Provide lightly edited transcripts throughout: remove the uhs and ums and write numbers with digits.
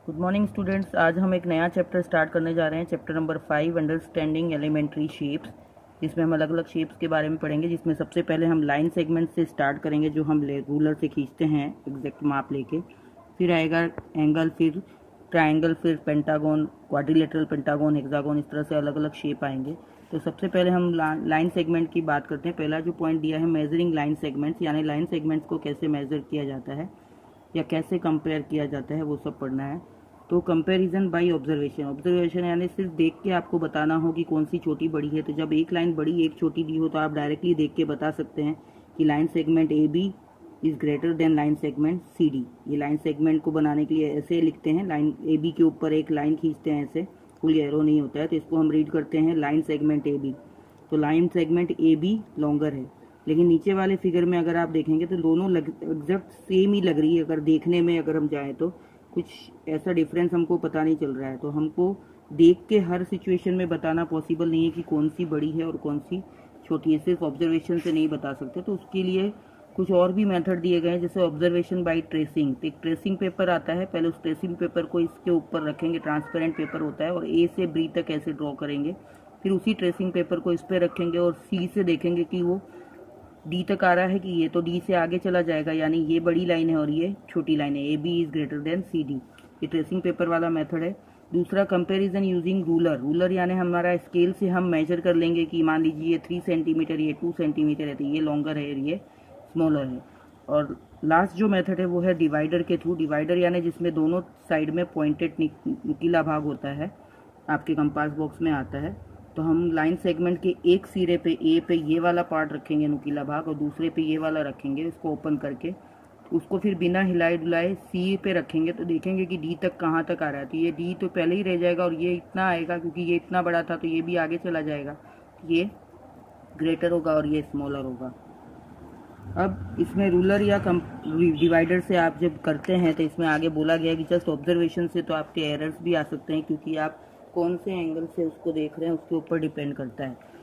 Good morning students. आज हम एक नया चैप्टर स्टार्ट करने जा रहे हैं, chapter number 5 understanding elementary shapes, जिसमें हम अलग अलग शेप्स के बारे में पढ़ेंगे। जिसमें सबसे पहले हम लाइन सेगमेंट से स्टार्ट करेंगे, जो हम रूलर से खींचते हैं एग्जैक्ट माप लेके। फिर आएगा एंगल, फिर ट्राइंगल, फिर पेंटागन, क्वाड्रिलेटरल, पेंटागन, हेक्सागन, इस तरह से अलग अलग शेप आएंगे। तो सबसे पहले हम लाइन सेगमेंट की बात करते हैं। पहला जो पॉइंट दिया है मेजरिंग लाइन सेगमेंट्स, यानी लाइन सेगमेंट्स को कैसे मेजर किया जाता है या कैसे कंपेयर किया जाता है, वो सब पढ़ना है। तो कंपैरिजन बाय ऑब्जर्वेशन, ऑब्जर्वेशन यानी सिर्फ देख के आपको बताना हो कि कौन सी छोटी बड़ी है। तो जब एक लाइन बड़ी एक छोटी दी हो तो आप डायरेक्टली देख के बता सकते हैं कि line segment A B is greater than line segment C D. ये लाइन सेगमेंट को बनाने के लिए ऐसे लिखते हैं, लाइन ए बी के ऊपर एक लाइन खींचते हैं, ऐसे फुल एरो नहीं होता है, तो इसको हम रीड करते हैं लाइन सेगमेंट ए बी। तो line segment A B longer है, लेकिन नीचे वाले फिगर में अगर आप देखेंगे तो दोनों एग्जैक्ट सेम ही लग रही है। अगर देखने में अगर हम जाएं तो कुछ ऐसा डिफरेंस हमको पता नहीं चल रहा है। तो हमको देख के हर सिचुएशन में बताना पॉसिबल नहीं है कि कौन सी बड़ी है और कौन सी छोटी है, सिर्फ ऑब्जर्वेशन से नहीं बता सकते। तो उसके लिए कुछ और भी मेथड दिए गए हैं, जैसे ऑब्जर्वेशन बाय ट्रेसिंग। तो एक ट्रेसिंग पेपर आता है, पहले उस ट्रेसिंग पेपर को इसके ऊपर रखेंगे, ट्रांसपेरेंट पेपर होता है, और ए से बी तक ऐसे ड्रॉ करेंगे। फिर उसी ट्रेसिंग पेपर को इस पर रखेंगे और सी से देखेंगे कि वो डी तक आ रहा है कि ये तो डी से आगे चला जाएगा, यानी ये बड़ी लाइन है और ये छोटी लाइन है, A B is greater than C D. ये ट्रेसिंग पेपर वाला मेथड है। दूसरा कंपैरिजन यूजिंग रूलर, रूलर यानी हमारा स्केल से हम मेजर कर लेंगे कि मान लीजिए ये 3 सेंटीमीटर, ये 2 सेंटीमीटर है, तो ये लॉन्गर है, ये स्मॉलर है। और लास्ट जो मेथड है वो है डिवाइडर के थ्रू। डिवाइडर यानी जिसमें दोनों साइड में पॉइंटेड नुकीला भाग होता है, आपके कंपास बॉक्स में आता है। तो हम लाइन सेगमेंट के एक सिरे पे ए पे ये वाला पार्ट रखेंगे नुकीला भाग, और दूसरे पे ये वाला रखेंगे, इसको ओपन करके उसको फिर बिना हिलाए डुलाए सी पे रखेंगे। तो देखेंगे कि डी तक कहाँ तक आ रहा है। तो ये डी तो पहले ही रह जाएगा और ये इतना आएगा, क्योंकि ये इतना बड़ा था तो ये भी आगे चला जाएगा, ये ग्रेटर होगा और ये स्मॉलर होगा। अब इसमें रूलर या डिवाइडर से आप जब करते हैं तो इसमें आगे बोला गया है कि जस्ट ऑब्जर्वेशन से तो आपके एरर्स भी आ सकते हैं, क्योंकि आप कौन से एंगल से उसको देख रहे हैं उसके ऊपर डिपेंड करता है।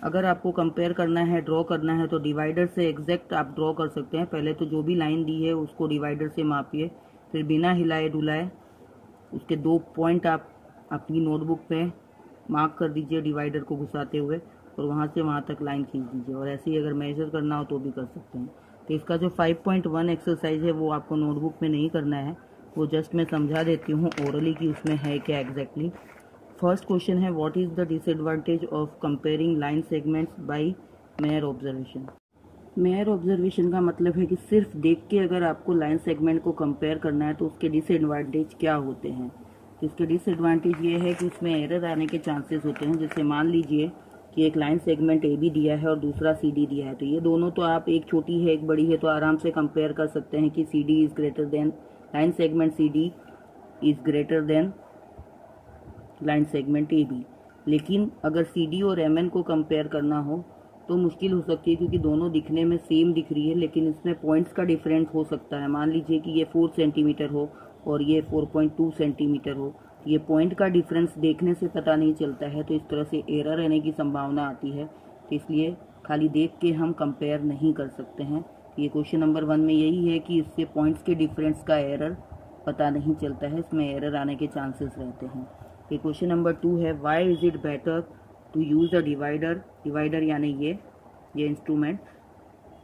अगर आपको कंपेयर करना है, ड्रॉ करना है, तो डिवाइडर से एग्जैक्ट आप ड्रॉ कर सकते हैं। पहले तो जो भी लाइन दी है उसको डिवाइडर से मापिए, फिर बिना हिलाए डुलाए उसके 2 पॉइंट आप अपनी नोटबुक पे मार्क कर दीजिए डिवाइडर को घुसाते हुए, और वहाँ से वहाँ तक लाइन खींच दीजिए। और ऐसे ही अगर मेजर करना हो तो भी कर सकते हैं। तो इसका जो 5.1 एक्सरसाइज है वो आपको नोटबुक में नहीं करना है, वो जस्ट मैं समझा देती हूँ ओरली कि उसमें है क्या एग्जैक्टली। फर्स्ट क्वेश्चन है, what is the disadvantage of comparing line segments by mere observation. Mere observation का मतलब है कि सिर्फ देख के अगर आपको लाइन सेगमेंट को कंपेयर करना है तो उसके डिसएडवांटेज क्या होते हैं। तो इसके डिसएडवांटेज ये है कि उसमें एरर आने के चांसेस होते हैं। जैसे मान लीजिए कि एक लाइन सेगमेंट ए बी दिया है और दूसरा सी डी दिया है, तो ये दोनों तो आप, एक छोटी है एक बड़ी है, तो आराम से कंपेयर कर सकते हैं कि C D is greater than line segment C D is greater than line segment A B. लेकिन अगर सी डी और एम एन को कंपेयर करना हो तो मुश्किल हो सकती है, क्योंकि दोनों दिखने में सेम दिख रही है लेकिन इसमें पॉइंट्स का डिफरेंस हो सकता है। मान लीजिए कि ये 4 सेंटीमीटर हो और ये 4.2 सेंटीमीटर हो, ये पॉइंट का डिफरेंस देखने से पता नहीं चलता है, तो इस तरह से एरर रहने की संभावना आती है। तो इसलिए खाली देख के हम कंपेयर नहीं कर सकते हैं। ये क्वेश्चन नंबर 1 में यही है कि इससे पॉइंट्स के डिफरेंस का एरर पता नहीं चलता है, इसमें एरर आने के चांसेस रहते हैं। ये क्वेश्चन नंबर 2 है, why is it better to use a divider, divider यानी ये instrument,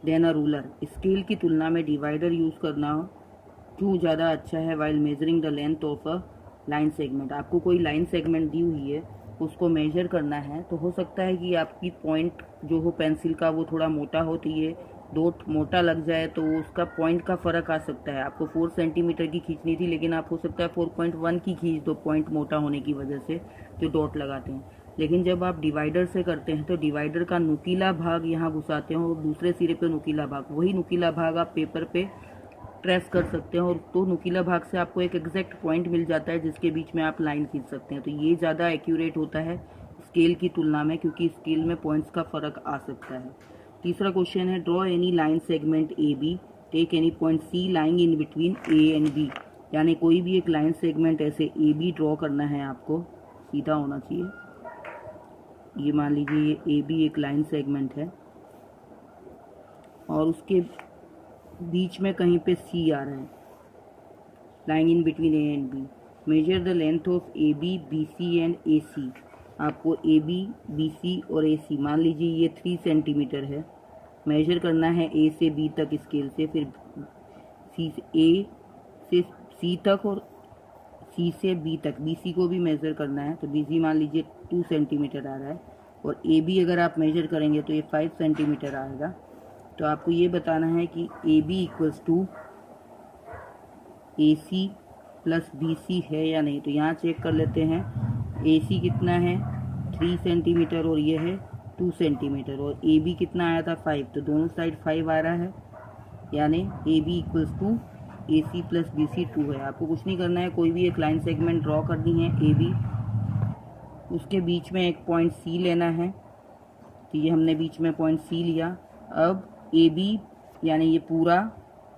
then a ruler. Scale की तुलना में डिवाइडर यूज करना क्यों ज़्यादा अच्छा है while measuring the length of a line segment. आपको कोई लाइन सेगमेंट दी हुई है, उसको मेजर करना है, तो हो सकता है कि आपकी पॉइंट जो हो पेंसिल का वो थोड़ा मोटा हो, तो ये डॉट मोटा लग जाए तो उसका पॉइंट का फ़र्क आ सकता है। आपको 4 सेंटीमीटर की खींचनी थी लेकिन आप हो सकता है 4.1 की खींच दो, पॉइंट मोटा होने की वजह से जो डॉट लगाते हैं। लेकिन जब आप डिवाइडर से करते हैं तो डिवाइडर का नुकीला भाग यहाँ घुसाते हैं और दूसरे सिरे पे नुकीला भाग, वही नुकीला भाग आप पेपर पे ट्रेस कर सकते हैं, और तो नुकीला भाग से आपको एक एग्जैक्ट पॉइंट मिल जाता है जिसके बीच में आप लाइन खींच सकते हैं। तो ये ज़्यादा एक्यूरेट होता है स्केल की तुलना में, क्योंकि स्केल में पॉइंट्स का फ़र्क आ सकता है। तीसरा क्वेश्चन है, draw any line segment A B, take any point C lying in between A and B. यानी कोई भी एक लाइन सेगमेंट ऐसे ए बी ड्रॉ करना है, आपको सीधा होना चाहिए। ये मान लीजिए ये ए बी एक लाइन सेगमेंट है और उसके बीच में कहीं पे सी आ रहा है, lying in between A and B. Measure the length of AB, BC and AC. आपको AB, BC और AC मान लीजिए ये 3 सेंटीमीटर है, मेजर करना है A से B तक स्केल से, फिर A से C तक और C से B तक, BC को भी मेजर करना है। तो BC मान लीजिए 2 सेंटीमीटर आ रहा है और AB अगर आप मेजर करेंगे तो ये 5 सेंटीमीटर आएगा। तो आपको ये बताना है कि AB equals to AC plus BC है या नहीं। तो यहाँ चेक कर लेते हैं, AC कितना है 3 सेंटीमीटर और ये है 2 सेंटीमीटर और AB कितना आया था 5, तो दोनों साइड 5 आ रहा है, यानी AB equals to AC plus BC 2 है। आपको कुछ नहीं करना है, कोई भी एक लाइन सेगमेंट ड्रॉ करनी है AB, उसके बीच में एक पॉइंट C लेना है। तो ये हमने बीच में पॉइंट C लिया। अब AB यानी ये पूरा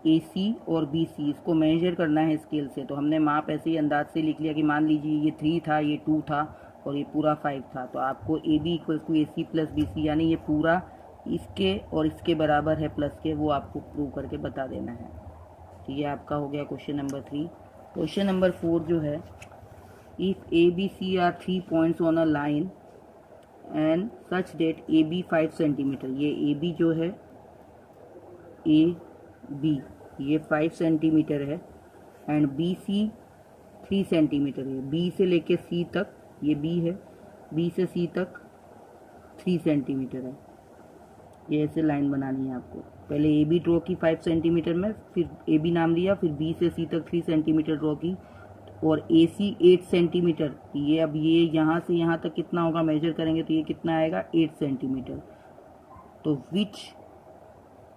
AC और BC इसको मेजर करना है स्केल से। तो हमने माप ऐसे ही अंदाज से लिख लिया कि मान लीजिए ये 3 था, ये 2 था और ये पूरा 5 था। तो आपको AB equals to AC plus BC यानी ये पूरा इसके और इसके बराबर है प्लस के, वो आपको प्रूव करके बता देना है। तो ये आपका हो गया क्वेश्चन नंबर 3। क्वेश्चन नंबर 4 जो है, if ABC are 3 points on a line and such that AB 5 centimetre, ये AB जो है AB ये 5 सेंटीमीटर है एंड BC 3 सेंटीमीटर है। B से लेके C तक ये B है, B से C तक 3 सेंटीमीटर है। ये ऐसे लाइन बनानी है आपको। पहले AB ड्रॉ की 5 सेंटीमीटर में, फिर AB नाम दिया, फिर B से C तक 3 सेंटीमीटर ड्रॉ की और AC 8 सेंटीमीटर। ये अब ये यहाँ से यहाँ तक कितना होगा मेजर करेंगे तो ये कितना आएगा 8 सेंटीमीटर। तो which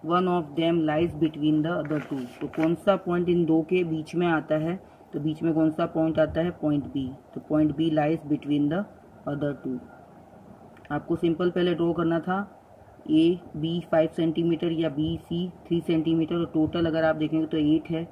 one of them lies between the other two, तो कौन सा पॉइंट इन दो के बीच में आता है, तो बीच में कौन सा पॉइंट आता है पॉइंट B। तो point B lies between the other two. आपको सिंपल पहले ड्रॉ करना था AB 5 सेंटीमीटर या BC 3 सेंटीमीटर और टोटल अगर आप देखेंगे तो 8 है।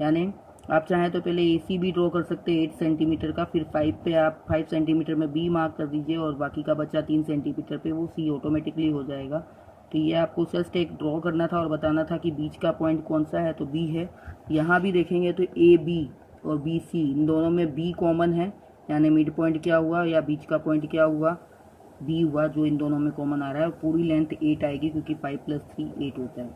यानी आप चाहें तो पहले AC भी ड्रॉ कर सकते हैं 8 सेंटीमीटर का, फिर 5 पे आप 5 सेंटीमीटर में B मार्क कर दीजिए और बाकी का बचा 3 सेंटीमीटर पे वो C ऑटोमेटिकली हो जाएगा। तो ये आपको जस्ट एक ड्रॉ करना था और बताना था कि बीच का पॉइंट कौन सा है, तो B है। यहाँ भी देखेंगे तो AB और BC इन दोनों में B कॉमन है, यानी मिड पॉइंट क्या हुआ या बीच का पॉइंट क्या हुआ B हुआ, जो इन दोनों में कॉमन आ रहा है। और पूरी लेंथ 8 आएगी क्योंकि 5 + 3 8 होता है।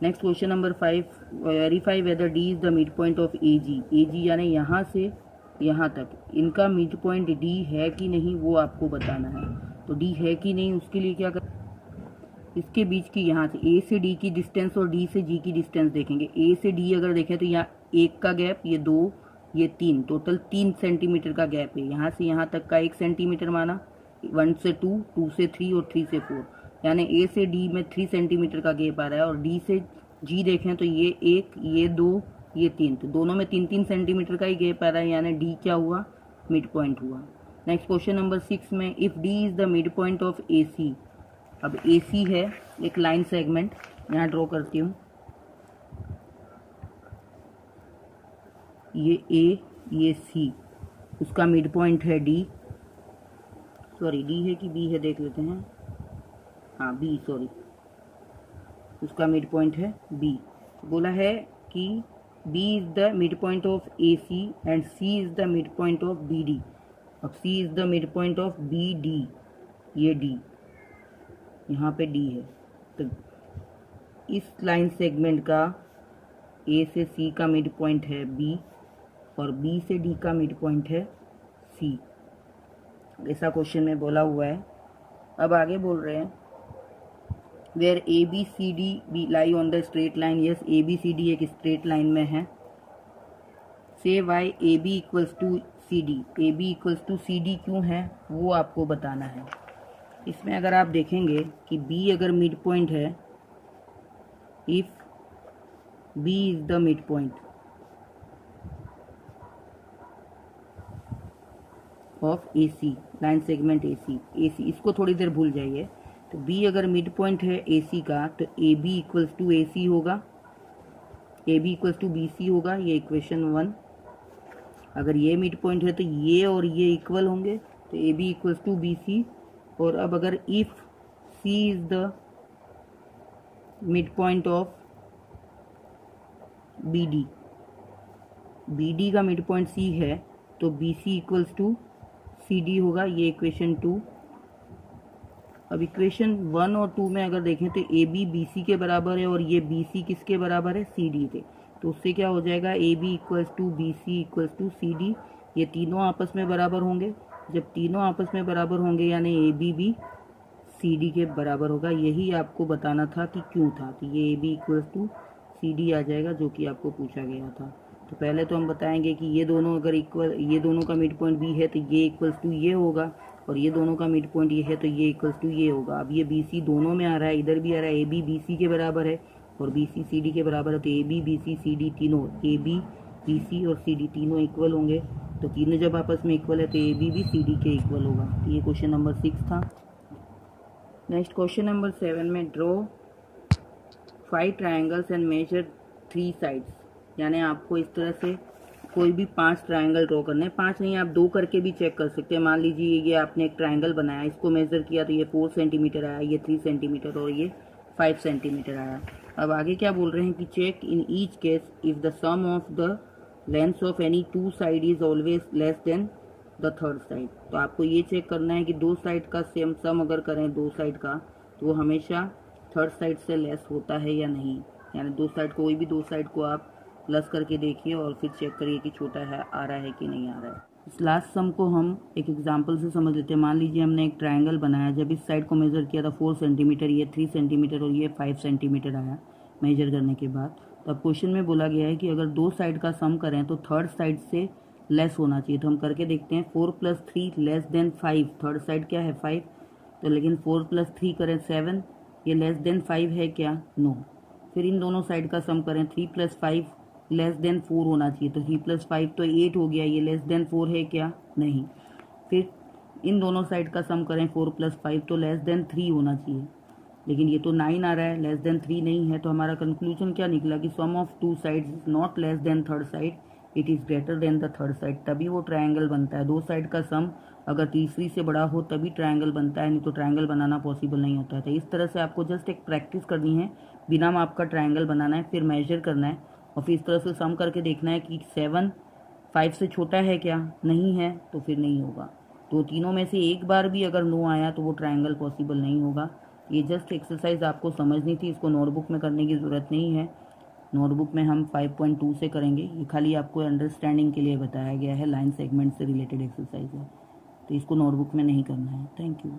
Next question number 5, verify whether D is the mid point of AG। AG यानी यहाँ से यहाँ तक इनका मिड पॉइंट D है कि नहीं वो आपको बताना है। तो D है कि नहीं उसके लिए क्या कर, इसके बीच की यहाँ से A से D की डिस्टेंस और D से G की डिस्टेंस देखेंगे। A से D अगर देखें तो यहाँ 1 का गैप, ये 2, ये 3, टोटल 3 सेंटीमीटर का गैप है। यहाँ से यहाँ तक का 1 सेंटीमीटर माना, 1 से 2, 2 से 3 और 3 से 4, यानी A से D में 3 सेंटीमीटर का गैप आ रहा है। और D से G देखें तो ये 1, ये 2, ये 3, तो दोनों में 3-3 सेंटीमीटर का ही गैप आ रहा है, यानी D क्या हुआ मिड पॉइंट हुआ। नेक्स्ट क्वेश्चन नंबर 6 में, if D is the mid point of AC। अब AC है एक लाइन सेगमेंट, यहाँ ड्रॉ करती हूँ, ये A ये C, उसका मिड पॉइंट है D, सॉरी D है कि B है देख लेते हैं, हाँ B, सॉरी उसका मिड पॉइंट है B। बोला है कि B is the mid point of AC and C is the mid point of BD। अब C is the mid point of BD, ये D यहाँ पे D है। तो इस लाइन सेगमेंट का A से C का मिड पॉइंट है B और B से D का मिड पॉइंट है C। ऐसा क्वेश्चन में बोला हुआ है। अब आगे बोल रहे हैं, where ABCD be lie on the straight line. Yes ABCD एक स्ट्रेट लाइन में है। Say why AB equals to CD, AB equals to CD क्यों है वो आपको बताना है। इसमें अगर आप देखेंगे कि B अगर मिड पॉइंट है, if B is the mid point of AC, line segment AC, इसको थोड़ी देर भूल जाइए। तो B अगर मिड पॉइंट है AC का तो AB इक्वल्स टू AC होगा, AB इक्वल्स टू BC होगा, ये इक्वेशन 1। अगर ये मिड पॉइंट है तो ये और ये इक्वल होंगे, तो AB इक्वल्स टू BC। और अब अगर if C is the mid point of BD, B D का मिड पॉइंट सी है तो B C equals to C D होगा, ये इक्वेशन 2। अब इक्वेशन 1 और 2 में अगर देखें तो ए बी बी सी के बराबर है और ये बी सी किसके बराबर है, सी डी के। तो उससे क्या हो जाएगा, A B equals to B C equals to C D. ये तीनों आपस में बराबर होंगे। जब तीनों आपस में बराबर होंगे यानी ए बी भी सी डी के बराबर होगा। यही आपको बताना था कि क्यों था, तो ये A B equals to C D आ जाएगा जो कि आपको पूछा गया था। तो पहले तो हम बताएंगे कि ये दोनों अगर इक्वल, ये दोनों का मिड पॉइंट बी है तो ये इक्वल्स टू ये होगा, और ये दोनों का मिड पॉइंट ये है तो ये इक्वल्स टू ये होगा। अब ये बी सी दोनों में आ रहा है, इधर भी आ रहा है, ए बी बी सी के बराबर है और बी सी सी डी के बराबर है। तो A B B C C D तीनों, ए बी बी सी और सी डी तीनों इक्वल होंगे। तो तीनों जब आपस में इक्वल है तो ए बी भी सी डी के इक्वल होगा। तो ये क्वेश्चन नंबर 6 था। नेक्स्ट क्वेश्चन नंबर 7 में draw 5 triangles and measure 3 sides, यानी आपको इस तरह से कोई भी 5 ट्राइंगल ड्रॉ करने हैं। 5 नहीं, आप 2 करके भी चेक कर सकते हैं। मान लीजिए ये आपने एक ट्राइंगल बनाया, इसको मेजर किया तो ये 4 सेंटीमीटर आया, ये 3 सेंटीमीटर और ये 5 सेंटीमीटर आया। अब आगे क्या बोल रहे हैं कि check in each case if the sum of the length of any 2 side is always less than the third side. तो आपको ये चेक करना है कि 2 साइड का सेम सम अगर करें 2 साइड का तो वो हमेशा थर्ड साइड से लेस होता है या नहीं। यानी 2 साइड, कोई भी 2 साइड को आप प्लस करके देखिए और फिर चेक करिए कि छोटा है आ रहा है कि नहीं आ रहा है। इस लास्ट सम को हम एक एग्जांपल से समझ लेते हैं। मान लीजिए हमने एक ट्रायंगल बनाया, जब इस साइड को मेजर किया था 4 सेंटीमीटर, ये 3 सेंटीमीटर और ये 5 सेंटीमीटर आया मेजर करने के बाद। तो अब क्वेश्चन में बोला गया है कि अगर 2 साइड का सम करें तो थर्ड साइड से लेस होना चाहिए। तो हम करके देखते हैं। 4 + 3 लेस देन 5, थर्ड साइड क्या है 5, तो लेकिन 4 + 3 करें 7, ये लेस देन 5 है क्या, नो। फिर इन दोनों साइड का सम करें, 3 + 5 लेस देन 4 होना चाहिए, तो 3 + 5 तो 8 हो गया, ये लेस देन 4 है क्या, नहीं। फिर इन दोनों साइड का सम करें, 4 + 5 तो लेस देन 3 होना चाहिए, लेकिन ये तो 9 आ रहा है, लेस देन 3 नहीं है। तो हमारा कंक्लूजन क्या निकला कि sum of 2 sides is not less than third side, it is greater than the third side, तभी वो ट्रायंगल बनता है। 2 साइड का सम अगर तीसरी से बड़ा हो तभी ट्रायंगल बनता है, नहीं तो ट्रायंगल बनाना पॉसिबल नहीं होता है। तो इस तरह से आपको जस्ट एक प्रैक्टिस करनी है, बिना माप का ट्रायंगल बनाना है, फिर मेजर करना है और फिर इस तरह से सम करके देखना है कि 7 5 से छोटा है क्या, नहीं है तो फिर नहीं होगा। तो तीनों में से एक बार भी अगर नो आया तो वो ट्रायंगल पॉसिबल नहीं होगा। ये जस्ट एक्सरसाइज आपको समझनी थी, इसको नोटबुक में करने की ज़रूरत नहीं है। नोटबुक में हम 5.2 से करेंगे, ये खाली आपको अंडरस्टैंडिंग के लिए बताया गया है, लाइन सेगमेंट से रिलेटेड एक्सरसाइज है, तो इसको नोटबुक में नहीं करना है। Thank you.